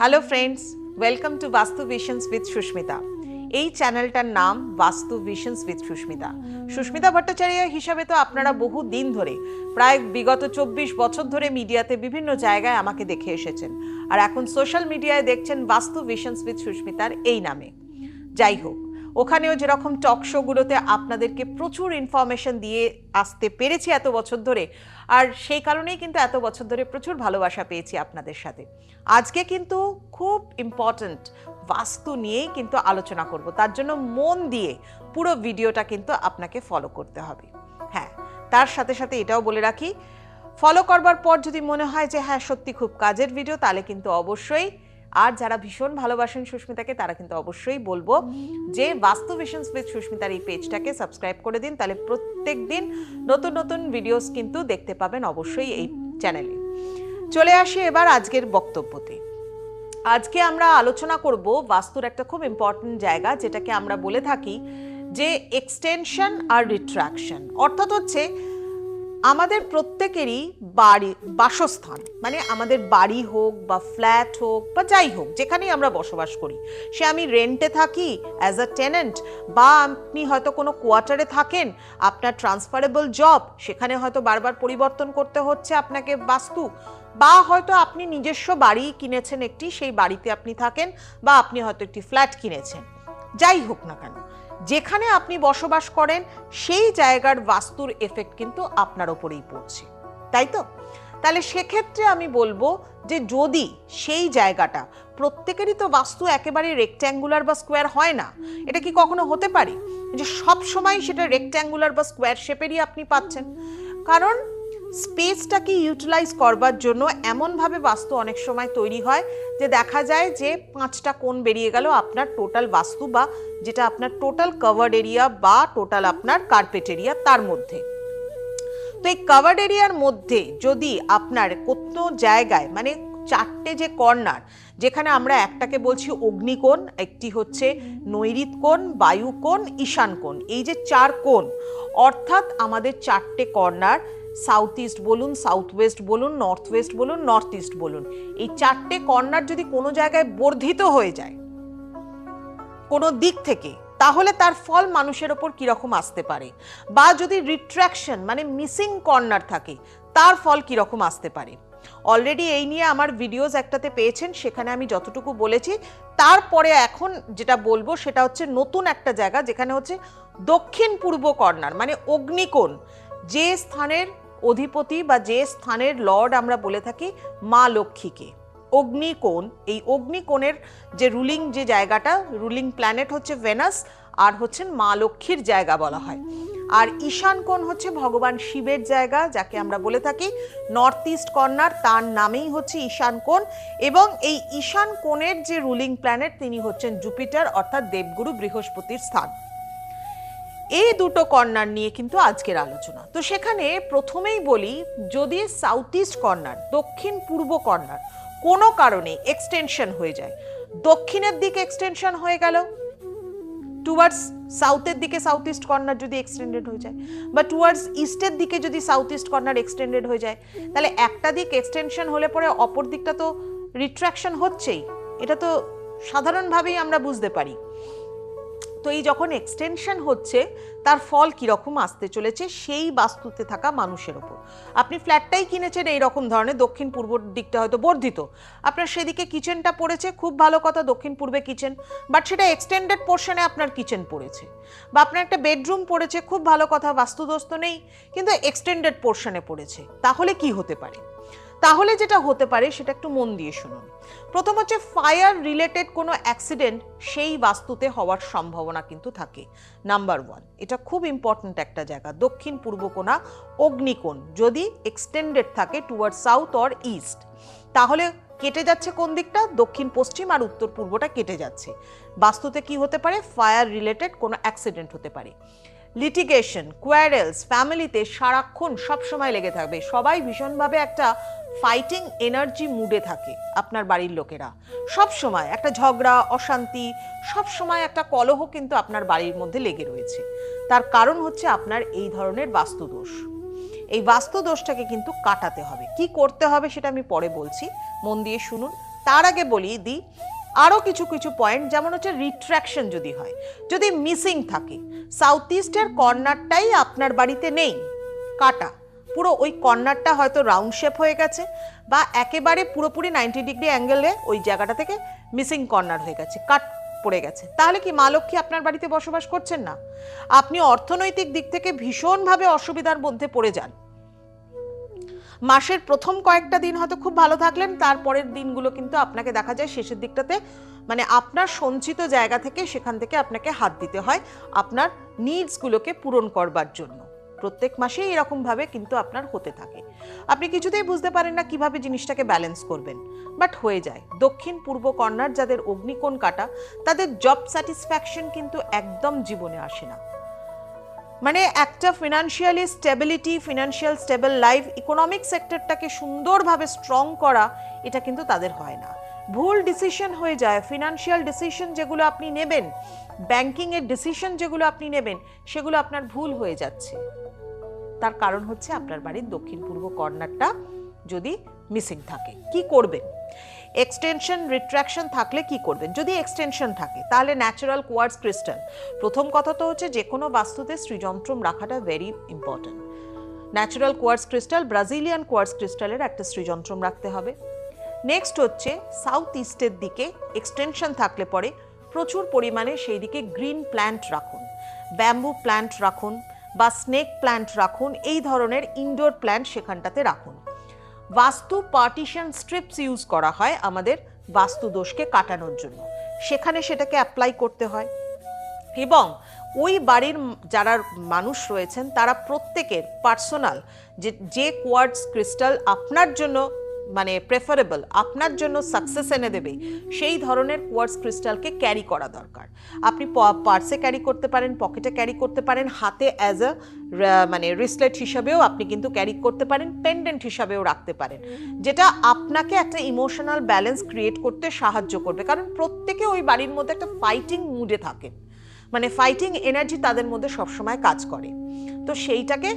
Hello friends, welcome to বাস্তু visions with Susmita. এই চ্যানেলটার নাম বাস্তু ভিশনস উইথ সুস্মিতা। সুস্মিতা ভট্টাচার্য হিসাবে তো আপনারা বহু দিন ধরে, প্রায় বিগত 24 বছর ধরে মিডিয়াতে বিভিন্ন জায়গায় আমাকে দেখে এসেছেন, আর এখন সোশ্যাল মিডিয়ায় দেখছেন বাস্তু ভিশনস উইথ সুস্মিতার এই নামে। যাই হোক, ওখানেও যেরকম টক শোগুলোতে আপনাদেরকে প্রচুর ইনফরমেশন দিয়ে আসতে পেরেছি এত বছর ধরে, আর সেই কারণেই কিন্তু এত বছর ধরে প্রচুর ভালোবাসা পেয়েছি আপনাদের সাথে। আজকে কিন্তু খুব ইম্পর্ট্যান্ট বাস্তু নিয়েই কিন্তু আলোচনা করব, তার জন্য মন দিয়ে পুরো ভিডিওটা কিন্তু আপনাকে ফলো করতে হবে। হ্যাঁ, তার সাথে সাথে এটাও বলে রাখি, ফলো করবার পর যদি মনে হয় যে হ্যাঁ সত্যি খুব কাজের ভিডিও, তাহলে কিন্তু অবশ্যই, আর যারা ভীষণ ভালোবাসেন সুস্মিতাকে তারা কিন্তু অবশ্যই বলবো যে বাস্তু ভিশনস উইথ সুস্মিতার এই পেজটাকে সাবস্ক্রাইব করে দিন, তাহলে প্রত্যেক দিন নতুন নতুন ভিডিওস কিন্তু দেখতে পাবেন অবশ্যই এই চ্যানেলে। চলে আসি এবার আজকের বক্তব্যতে। আজকে আমরা আলোচনা করব বাস্তুর একটা খুব ইম্পর্টেন্ট জায়গা, যেটাকে আমরা বলে থাকি যে এক্সটেনশন আর রিট্রাকশন। অর্থাৎ হচ্ছে আমাদের প্রত্যেকেরই বাড়ি, বাসস্থান, মানে আমাদের বাড়ি হোক বা ফ্ল্যাট হোক বা যাই হোক, যেখানেই আমরা বসবাস করি, সে আমি রেন্টে থাকি অ্যাজ আ টেনেন্ট, বা আপনি হয়তো কোনো কোয়ার্টারে থাকেন, আপনার ট্রান্সফারেবল জব, সেখানে হয়তো বারবার পরিবর্তন করতে হচ্ছে আপনাকে বাস্তু, বা হয়তো আপনি নিজস্ব বাড়ি কিনেছেন একটি, সেই বাড়িতে আপনি থাকেন, বা আপনি হয়তো একটি ফ্ল্যাট কিনেছেন। যাই হোক না কেন, যেখানে আপনি বসবাস করেন সেই জায়গার বাস্তুর এফেক্ট কিন্তু আপনার ওপরেই পড়ছে, তাই তো? তাহলে সেক্ষেত্রে আমি বলবো যে যদি সেই জায়গাটা, প্রত্যেকেরই তো বাস্তু একেবারে রেক্ট্যাঙ্গুলার বা স্কোয়ার হয় না, এটা কি কখনো হতে পারে যে সব সময় সেটা রেক্ট্যাঙ্গুলার বা স্কোয়ার শেপেরই আপনি পাচ্ছেন? কারণ স্পেসটাকে ইউটিলাইজ করবার জন্য এমনভাবে বাস্তু অনেক সময় তৈরি হয় যে দেখা যায় যে 5টা কোণ বেরিয়ে গেল আপনার টোটাল বাস্তু, বা যেটা আপনার টোটাল কভার্ড এরিয়া বা টোটাল আপনার কার্পেট এরিয়া, তার মধ্যে। তো এই কভার্ড এরিয়ার মধ্যে যদি আপনার কোনো জায়গায়, মানে 4টে যে কর্নার, যেখানে আমরা একটাকে বলছি অগ্নিকোণ, একটি হচ্ছে নৈঋত কোণ, বায়ু কোণ, ঈশান কোণ, এই যে 4 কোণ, অর্থাৎ আমাদের 4টে কর্নার, সাউথ ইস্ট বলুন, সাউথ ওয়েস্ট বলুন, নর্থ ওয়েস্ট বলুন, নর্থ ইস্ট বলুন, এই 4টে কর্নার যদি কোনো জায়গায় বর্ধিত হয়ে যায় কোনো দিক থেকে, তাহলে তার ফল মানুষের ওপর কিরকম আসতে পারে, বা যদি রিট্রাকশন মানে মিসিং কর্নার থাকে, তার ফল কিরকম আসতে পারে। অলরেডি এই নিয়ে আমার ভিডিওস একটাতে পেয়েছেন, সেখানে আমি যতটুকু বলেছি। তারপরে এখন যেটা বলবো সেটা হচ্ছে নতুন একটা জায়গা, যেখানে হচ্ছে দক্ষিণ পূর্ব কর্নার, মানে অগ্নিকোণ, যে স্থানের অধিপতি বা যে স্থানের লর্ড আমরা বলে থাকি মা লক্ষ্মীকে। অগ্নিকোণ, এই অগ্নিকোণের যে রুলিং, যে জায়গাটা, রুলিং প্ল্যানেট হচ্ছে ভেনাস, আর হচ্ছেন মা লক্ষ্মীর জায়গা বলা হয়। আর ঈশান কোণ হচ্ছে ভগবান শিবের জায়গা, যাকে আমরা বলে থাকি নর্থ ইস্ট কর্নার, তার নামেই হচ্ছে ঈশান কোণ। এবং এই ঈশান কোণের যে রুলিং প্ল্যানেট, তিনি হচ্ছেন জুপিটার, অর্থাৎ দেবগুরু বৃহস্পতির স্থান। এই দুটো কর্নার নিয়ে কিন্তু আজকের আলোচনা। তো সেখানে প্রথমেই বলি, যদি সাউথ ইস্ট কর্নার, দক্ষিণ পূর্ব কর্নার কোনো কারণে এক্সটেনশন হয়ে যায়, দক্ষিণের দিকে এক্সটেনশন হয়ে গেল, টুয়ার্ডস সাউথের দিকে সাউথ ইস্ট কর্নার যদি এক্সটেন্ডেড হয়ে যায়, বা টুয়ার্ডস ইস্টের দিকে যদি সাউথ ইস্ট কর্নার এক্সটেন্ডেড হয়ে যায়, তাহলে একটা দিক এক্সটেনশন হলে পরে অপর দিকটা তো রিট্রাকশন হচ্ছেই, এটা তো সাধারণভাবেই আমরা বুঝতে পারি। তো এই যখন এক্সটেনশন হচ্ছে, তার ফল কিরকম আসতে চলেছে সেই বাস্তুতে থাকা মানুষের ওপর। আপনি ফ্ল্যাটটাই কিনেছেন এইরকম ধরনের, দক্ষিণ পূর্ব দিকটা হয়তো বর্ধিত, আপনার সেদিকে কিচেনটা পড়েছে, খুব ভালো কথা, দক্ষিণ পূর্বে কিচেন, বাট সেটা এক্সটেন্ডেড পোর্শনে আপনার কিচেন পড়েছে, বা আপনার একটা বেডরুম পড়েছে, খুব ভালো কথা, বাস্তুদোষ তো নেই, কিন্তু এক্সটেন্ডেড পোর্শনে পড়েছে, তাহলে কি হতে পারে? তাহলে যেটা হতে পারে সেটা একটু মন দিয়ে শুনুন। প্রথম হচ্ছে ফায়ার রিলেটেড কোনো অ্যাক্সিডেন্ট সেই বাস্তুতে হওয়ার সম্ভাবনা কিন্তু থাকে। নাম্বার 1, এটা খুব ইম্পর্ট্যান্ট একটা জায়গা, দক্ষিণ পূর্ব কোণা অগ্নিকোণ যদি এক্সটেন্ডেড থাকে টুয়ার্ড সাউথ অর ইস্ট, তাহলে কেটে যাচ্ছে কোন দিকটা, দক্ষিণ পশ্চিম আর উত্তর পূর্বটা কেটে যাচ্ছে। বাস্তুতে কি হতে পারে? ফায়ার রিলেটেড কোনো অ্যাক্সিডেন্ট হতে পারে। লিটিগেশন, কোয়ারেলস ফ্যামিলিতে সারাক্ষণ সবসময় লেগে থাকবে, সবাই ভীষণভাবে একটা ফাইটিং এনার্জি মুডে থাকে, আপনার বাড়ির লোকেরা সব সময় একটা ঝগড়া, অশান্তি, সব সময় একটা কলহ কিন্তু আপনার বাড়ির মধ্যে লেগে রয়েছে। তার কারণ হচ্ছে আপনার এই ধরনের বাস্তুদোষ। এই বাস্তুদোষটাকে কিন্তু কাটাতে হবে। কি করতে হবে সেটা আমি পরে বলছি, মন দিয়ে শুনুন। তার আগে বলিয়ে দিই আরও কিছু কিছু পয়েন্ট, যেমন হচ্ছে রিট্র্যাকশন যদি হয়, যদি মিসিং থাকে, সাউথ ইস্টের কর্নারটাই আপনার বাড়িতে নেই, কাটা, পুরো ওই কর্নারটা হয়তো রাউন্ড শেপ হয়ে গেছে বা একেবারে পুরোপুরি 90 ডিগ্রি অ্যাঙ্গেলে ওই জায়গাটা থেকে মিসিং কর্নার হয়ে গেছে, কাট পড়ে গেছে, তাহলে কি মা লক্ষ্মী আপনার বাড়িতে বসবাস করছেন না? আপনি অর্থনৈতিক দিক থেকে ভীষণভাবে অসুবিধার মধ্যে পড়ে যান। মাসের প্রথম কয়েকটা দিন হয়তো খুব ভালো থাকলেন, তারপরের দিনগুলো কিন্তু আপনাকে দেখা যায় শেষের দিকটাতে মানে আপনার সঞ্চিত জায়গা থেকে সেখান থেকে আপনাকে হাত দিতে হয় আপনার নিডসগুলোকে পূরণ করবার জন্য। প্রত্যেক মাসেই এরকমভাবে কিন্তু আপনার হতে থাকে, আপনি কিছুতেই বুঝতে পারেন না কিভাবে জিনিসটাকে ব্যালেন্স করবেন, বাট হয়ে যায়। দক্ষিণ পূর্ব কর্নার যাদের অগ্নিকোণ কাটা, তাদের জব স্যাটিসফ্যাকশন কিন্তু একদম জীবনে আসে না। মানে একটা financially stability, financial stable life, economic সেক্টরটাকে সুন্দরভাবে স্ট্রং করা, এটা কিন্তু তাদের হয় না। ভুল ডিসিশন হয়ে যায়, ফিনান্সিয়াল ডিসিশন যেগুলো আপনি নেবেন, ব্যাংকিংয়ের ডিসিশন যেগুলো আপনি নেবেন, সেগুলো আপনার ভুল হয়ে যাচ্ছে। তার কারণ হচ্ছে আপনার বাড়ির দক্ষিণ পূর্ব কর্নারটা যদি মিসিং থাকে। কি করবেন? এক্সটেনশন, রিট্র্যাকশন থাকলে কি করবেন? যদি এক্সটেনশন থাকে তাহলে ন্যাচারাল কোয়ার্টজ ক্রিস্টাল। প্রথম কথা তো হচ্ছে যে কোনো বাস্তুতে শ্রীযন্ত্রম রাখাটা very important. Natural quartz crystal, Brazilian quartz ক্রিস্টালের একটা শ্রীযন্ত্রম রাখতে হবে। নেক্সট হচ্ছে সাউথ ইস্টের দিকে এক্সটেনশন থাকলে পরে প্রচুর পরিমাণে সেই দিকে গ্রিন প্ল্যান্ট রাখুন, ব্যাম্বু প্ল্যান্ট রাখুন বা স্নেক প্ল্যান্ট রাখুন, এই ধরনের ইনডোর প্ল্যান্ট সেখানটাতে রাখুন। বাস্তু পার্টিশন স্ট্রিপস ইউজ করা হয় আমাদের বাস্তু দোষকে কাটানোর জন্য, সেখানে সেটাকে অ্যাপ্লাই করতে হয়। এবং ওই বাড়ির যারা মানুষ রয়েছেন তারা প্রত্যেকের পার্সোনাল যে কোয়ার্টজ ক্রিস্টাল আপনার জন্য মানে প্রেফারেবল, আপনার জন্য সাকসেস এনে দেবে, সেই ধরনের কোয়ার্টজ ক্রিস্টালকে ক্যারি করা দরকার। আপনি পার্সে ক্যারি করতে পারেন, পকেটে ক্যারি করতে পারেন, হাতে অ্যাজ আ মানে রিসলেট হিসাবেও আপনি কিন্তু ক্যারি করতে পারেন, পেন্ডেন্ট হিসাবেও রাখতে পারেন, যেটা আপনাকে একটা ইমোশনাল ব্যালেন্স ক্রিয়েট করতে সাহায্য করবে। কারণ প্রত্যেকে ওই বাড়ির মধ্যে একটা ফাইটিং মুডে থাকেন, মানে ফাইটিং এনার্জি তাদের মধ্যে সবসময় কাজ করে। তো সেইটাকে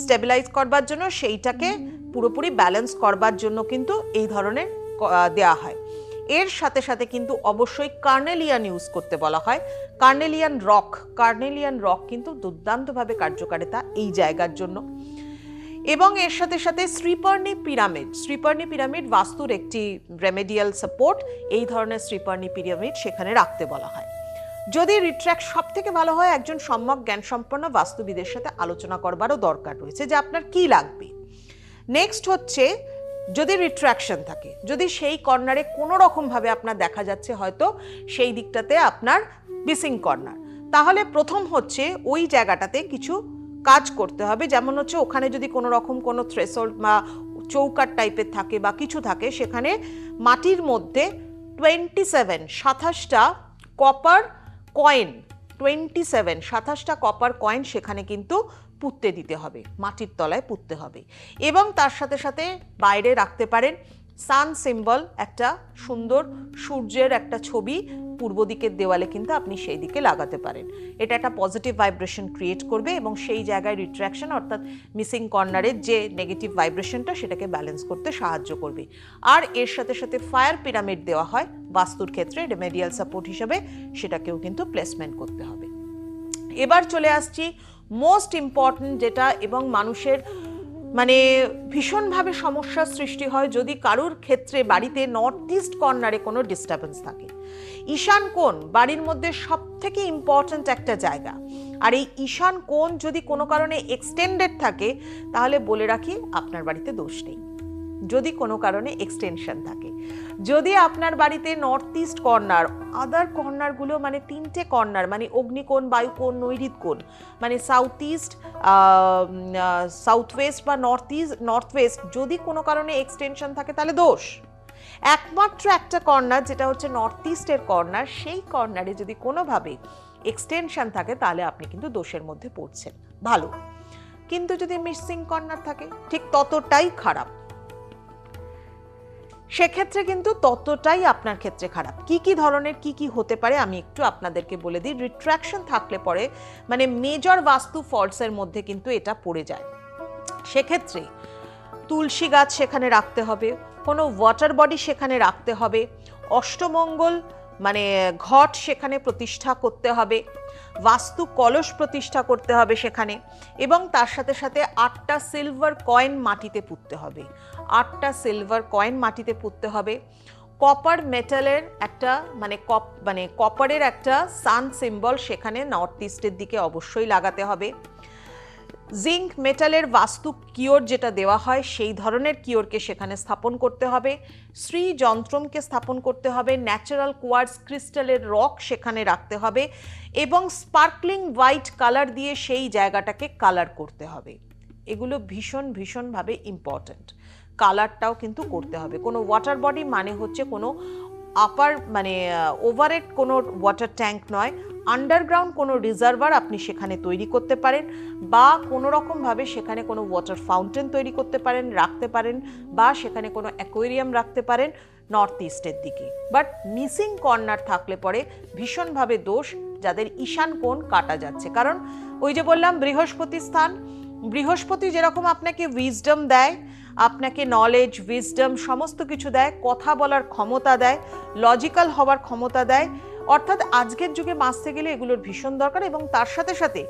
স্টেবিলাইজ করবার জন্য, সেইটাকে পুরোপুরি ব্যালেন্স করবার জন্য কিন্তু এই ধরনের দেয়া হয়। এর সাথে সাথে কিন্তু অবশ্যই কার্নেলিয়ান ইউজ করতে বলা হয়। কার্নেলিয়ান রক কিন্তু দুর্দান্তভাবে কার্যকারিতা এই জায়গার জন্য। এবং এর সাথে সাথে শ্রীপর্ণী পিরামিড বাস্তুর একটি রেমেডিয়াল সাপোর্ট, এই ধরনের শ্রীপর্ণী পিরামিড সেখানে রাখতে বলা হয়। যদি রিট্র্যাক্ট, সব থেকে ভালো হয় একজন সম্যক জ্ঞান সম্পন্ন বাস্তুবিদের সাথে আলোচনা করবারও দরকার রয়েছে যে আপনার কি লাগবে। নেক্সট হচ্ছে যদি রিট্র্যাকশন থাকে, যদি সেই কর্নারে কোনো রকমভাবে আপনার দেখা যাচ্ছে হয়তো সেই দিকটাতে আপনার মিসিং কর্নার, তাহলে প্রথম হচ্ছে ওই জায়গাটাতে কিছু কাজ করতে হবে। যেমন হচ্ছে ওখানে যদি কোনো রকম কোনো থ্রেশহোল্ড বা চৌকাট টাইপের থাকে বা কিছু থাকে, সেখানে মাটির মধ্যে 27টা কপার কয়েন, 27টা কপার কয়েন সেখানে কিন্তু পুঁততে দিতে হবে, মাটির তলায় পুঁততে হবে। এবং তার সাথে সাথে বাইরে রাখতে পারেন সান সিম্বল, একটা সুন্দর সূর্যের একটা ছবি পূর্ব দিকের দেওয়ালে কিন্তু আপনি সেই দিকে লাগাতে পারেন। এটা একটা পজিটিভ ভাইব্রেশন ক্রিয়েট করবে এবং সেই জায়গায় রিট্র্যাকশন অর্থাৎ মিসিং কর্নারের যে নেগেটিভ ভাইব্রেশনটা সেটাকে ব্যালেন্স করতে সাহায্য করবে। আর এর সাথে সাথে ফায়ার পিরামিড দেওয়া হয় বাস্তুর ক্ষেত্রে রেমেডিয়াল সাপোর্ট হিসেবে, সেটাকেও কিন্তু প্লেসমেন্ট করতে হবে। এবার চলে আসছি মোস্ট ইম্পর্টেন্ট যেটা, এবং মানুষের মানে ভীষণভাবে সমস্যার সৃষ্টি হয় যদি কারুর ক্ষেত্রে বাড়িতে নর্থ ইস্ট কর্নারে কোনো ডিস্টারবেন্স থাকে। ঈশান কোণ বাড়ির মধ্যে সব থেকে ইম্পর্টেন্ট একটা জায়গা, আর এই ঈশান কোণ যদি কোনো কারণে এক্সটেন্ডেড থাকে তাহলে বলে রাখি আপনার বাড়িতে দোষ নেই। যদি কোনো কারণে এক্সটেনশন থাকে, যদি আপনার বাড়িতে নর্থ ইস্ট কর্নার, আদার কর্নারগুলো মানে 3টে কর্নার মানে অগ্নিকোণ, বায়ুকোণ, নৈঋত কোণ, মানে সাউথ ইস্ট, সাউথ ওয়েস্ট বা নর্থ ওয়েস্ট, যদি কোনো কারণে এক্সটেনশন থাকে তাহলে দোষ। একমাত্র একটা কর্নার যেটা হচ্ছে নর্থ ইস্টের কর্নার, সেই কর্নারে যদি কোনোভাবে এক্সটেনশন থাকে তাহলে আপনি কিন্তু দোষের মধ্যে পড়ছেন, ভালো। কিন্তু যদি মিসিং কর্নার থাকে ঠিক ততটাই খারাপ, সেক্ষেত্রে কিন্তু ততটাই আপনার ক্ষেত্রে খারাপ। কি কি ধরনের কি হতে পারে আমি একটু আপনাদেরকে বলে দিই। রিট্র্যাকশন থাকলে পরে মানে মেজর বাস্তু ফল্টসের মধ্যে কিন্তু এটা পড়ে যায়। সেক্ষেত্রে তুলসী গাছ সেখানে রাখতে হবে, কোনো ওয়াটার বডি সেখানে রাখতে হবে, অষ্টমঙ্গল মানে ঘট সেখানে প্রতিষ্ঠা করতে হবে, বাস্তু কলস প্রতিষ্ঠা করতে হবে সেখানে, এবং তার সাথে সাথে 8টা সিলভার কয়েন মাটিতে পুঁততে হবে, 8টা সিলভার কয়েন মাটিতে পুঁততে হবে। কপার মেটালের একটা মানে কপারের একটা সান সিম্বল সেখানে নর্থ ইস্টের দিকে অবশ্যই লাগাতে হবে। জিঙ্ক মেটালের বাস্তু কিওর যেটা দেওয়া হয় সেই ধরনের কিওরকে সেখানে স্থাপন করতে হবে। শ্রী যন্ত্রমকে স্থাপন করতে হবে, ন্যাচারাল কোয়ার্টজ ক্রিস্টালের রক সেখানে রাখতে হবে এবং স্পার্কলিং হোয়াইট কালার দিয়ে সেই জায়গাটাকে কালার করতে হবে। এগুলো ভীষণভাবে ইম্পর্ট্যান্ট। কালারটাও কিন্তু করতে হবে। কোনো ওয়াটার বডি মানে হচ্ছে কোনো আপার মানে ওভারহেড কোনো ওয়াটার ট্যাঙ্ক নয়, আন্ডারগ্রাউন্ড কোনো রিজার্ভার আপনি সেখানে তৈরি করতে পারেন বা কোনো রকমভাবে সেখানে কোনো ওয়াটার ফাউন্টেন তৈরি করতে পারেন, রাখতে পারেন, বা সেখানে কোনো অ্যাকোয়ারিয়াম রাখতে পারেন নর্থ ইস্টের দিকে। বাট মিসিং কর্নার থাকলে পরে ভীষণভাবে দোষ, যাদের ঈশান কোণ কাটা যাচ্ছে। কারণ ওই যে বললাম বৃহস্পতি স্থান, বৃহস্পতি যেরকম আপনাকে উইজডম দেয়, আপনাকে নলেজ, উইজডম সমস্ত কিছু দেয়, কথা বলার ক্ষমতা দেয়, লজিক্যাল হওয়ার ক্ষমতা দেয়, অর্থাৎ আজকের যুগে বাঁচতে গেলে এগুলোর ভীষণ দরকার। এবং তার সাথে সাথে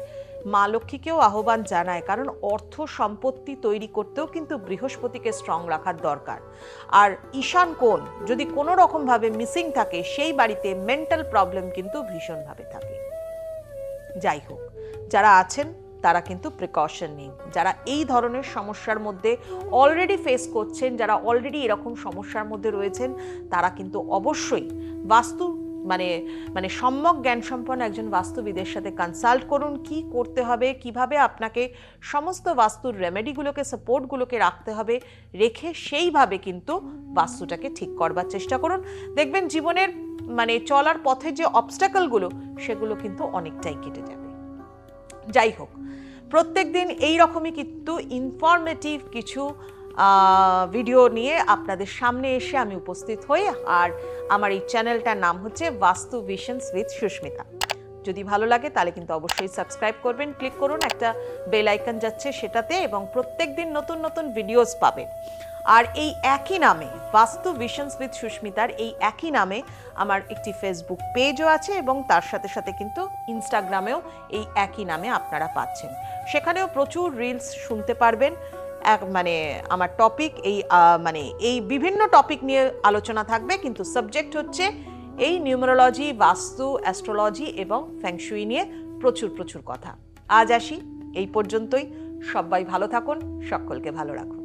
মা লক্ষ্মীকেও আহ্বান জানায়, কারণ অর্থ সম্পত্তি তৈরি করতেও কিন্তু বৃহস্পতিকে স্ট্রং রাখার দরকার। আর ঈশান কোণ যদি কোনো রকমভাবে মিসিং থাকে, সেই বাড়িতে মেন্টাল প্রবলেম কিন্তু ভীষণভাবে থাকে। যাই হোক, যারা আছেন তারা কিন্তু প্রিকশন নিন। যারা এই ধরনের সমস্যার মধ্যে অলরেডি ফেস করছেন, যারা অলরেডি এরকম সমস্যার মধ্যে রয়েছেন, তারা কিন্তু অবশ্যই বাস্তু মানে সম্যক জ্ঞান সম্পন্ন একজন বাস্তুবিদের সাথে কনসাল্ট করুন। কি করতে হবে, কিভাবে আপনাকে সমস্ত বাস্তুর রেমেডিগুলোকে, সাপোর্টগুলোকে রাখতে হবে, রেখে সেইভাবে কিন্তু বাস্তুটাকে ঠিক করবার চেষ্টা করুন। দেখবেন জীবনের চলার পথে যে অবস্ট্যাকলগুলো, সেগুলো কিন্তু অনেকটাই কেটে যাবে। যাই হোক, প্রত্যেক দিন এই রকমই কিন্তু ইনফরমেটিভ কিছু ভিডিও নিয়ে আপনাদের সামনে এসে আমি উপস্থিত হই। আর আমার এই চ্যানেলটার নাম হচ্ছে বাস্তু ভিশনস উইথ সুস্মিতা। যদি ভালো লাগে তাহলে কিন্তু অবশ্যই সাবস্ক্রাইব করবেন, ক্লিক করুন, একটা বেল আইকন যাচ্ছে সেটাতে, এবং প্রত্যেক দিন নতুন ভিডিওস পাবেন। আর এই একই নামে বাস্তু ভিশনস উইথ সুস্মিতার এই একই নামে আমার একটি ফেসবুক পেজও আছে, এবং তার সাথে সাথে কিন্তু ইনস্টাগ্রামেও এই একই নামে আপনারা পাচ্ছেন। সেখানেও প্রচুর রিলস শুনতে পারবেন। আমার টপিক এই বিভিন্ন টপিক নিয়ে আলোচনা থাকবে, কিন্তু সাবজেক্ট হচ্ছে এই নিউমেরোলজি, বাস্তু, অ্যাস্ট্রোলজি এবং ফেংশুই নিয়ে প্রচুর কথা। আজ আসি এই পর্যন্তই। সবাই ভালো থাকুন, সকলকে ভালো রাখুন।